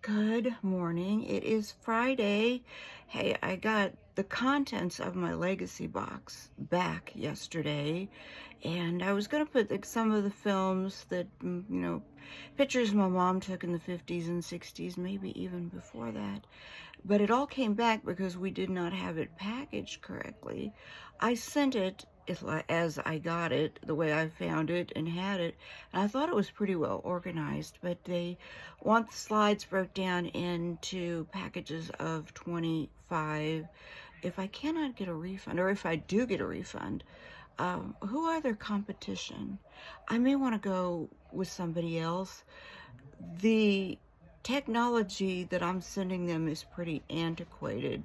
Good morning. It is Friday. Hey, I got the contents of my legacy box back yesterday, and I was going to put some of the films that, pictures my mom took in the 50s and 60s, maybe even before that. But it all came back because we did not have it packaged correctly. I sent it as I got it, the way I found it and had it, and I thought it was pretty well organized, but they want the slides broke down into packages of 25. If I cannot get a refund, or if I do get a refund, who are their competition? I may want to go with somebody else. The technology that I'm sending them is pretty antiquated.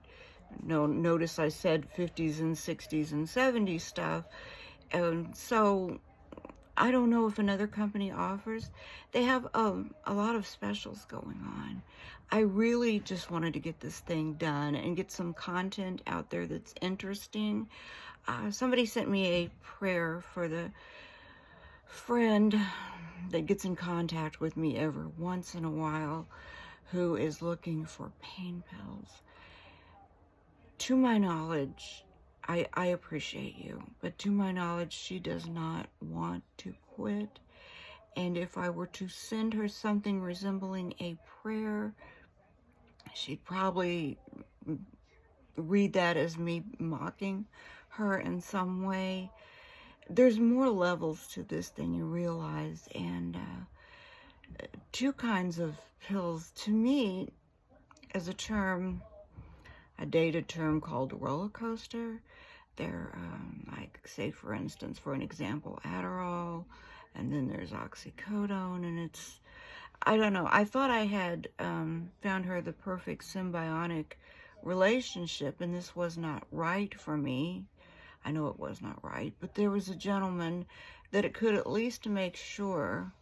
No, notice I said 50s and 60s and 70s stuff. And so I don't know if another company offers. They have a lot of specials going on. I really just wanted to get this thing done and get some content out there that's interesting. Somebody sent me a prayer for the friend that gets in contact with me every once in a while who is looking for pain pills. To my knowledge, I appreciate you, but to my knowledge, she does not want to quit. And if I were to send her something resembling a prayer, she'd probably read that as me mocking her in some way. There's more levels to this than you realize, and two kinds of pills to me as a term, a dated term called roller coaster. They're like, say for instance, for an example, Adderall, and then there's oxycodone, and it's, I don't know, I thought I had found her the perfect symbiotic relationship, and this was not right for me. I know it was not right, but there was a gentleman that it could at least make sure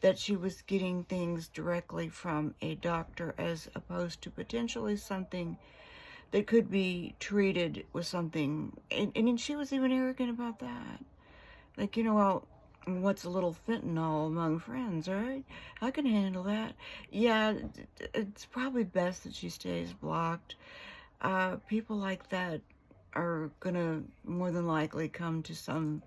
that she was getting things directly from a doctor as opposed to potentially something that could be treated with something. And she was even arrogant about that. Like, well, what's a little fentanyl among friends, right? I can handle that. Yeah, it's probably best that she stays blocked. People like that are gonna more than likely come to some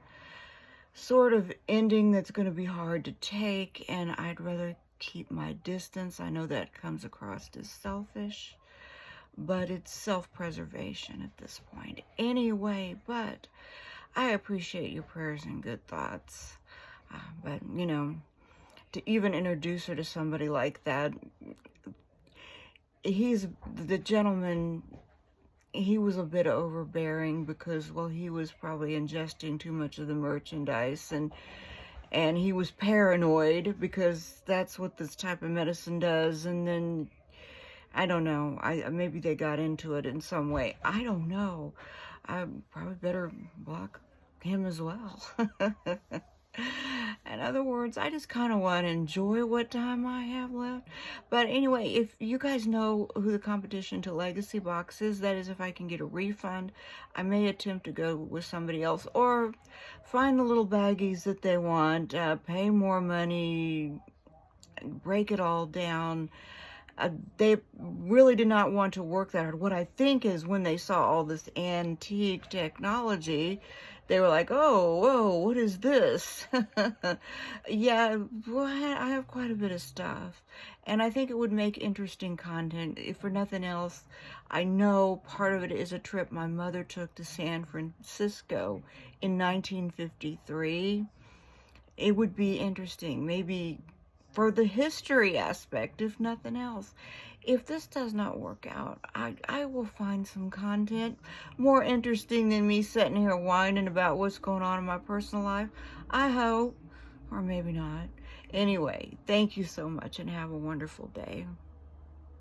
sort of ending that's gonna be hard to take, and I'd rather keep my distance. I know that comes across as selfish, but it's self-preservation at this point. Anyway, but I appreciate your prayers and good thoughts. But, to even introduce her to somebody like that, the gentleman, he was a bit overbearing because, well, he was probably ingesting too much of the merchandise, and he was paranoid because that's what this type of medicine does. And then, I don't know, maybe they got into it in some way. I don't know. I probably better block him as well. In other words, I just kind of want to enjoy what time I have left. But anyway, if you guys know who the competition to Legacy Box is, that is if I can get a refund, I may attempt to go with somebody else or find the little baggies that they want, pay more money, break it all down. They really did not want to work that hard. What I think is when they saw all this antique technology, they were like, oh, whoa, what is this? Yeah, well, I have quite a bit of stuff. And I think it would make interesting content. If for nothing else, I know part of it is a trip my mother took to San Francisco in 1953. It would be interesting, maybe for the history aspect, if nothing else. If this does not work out, I will find some content more interesting than me sitting here whining about what's going on in my personal life. I hope, or maybe not. Anyway, thank you so much and have a wonderful day.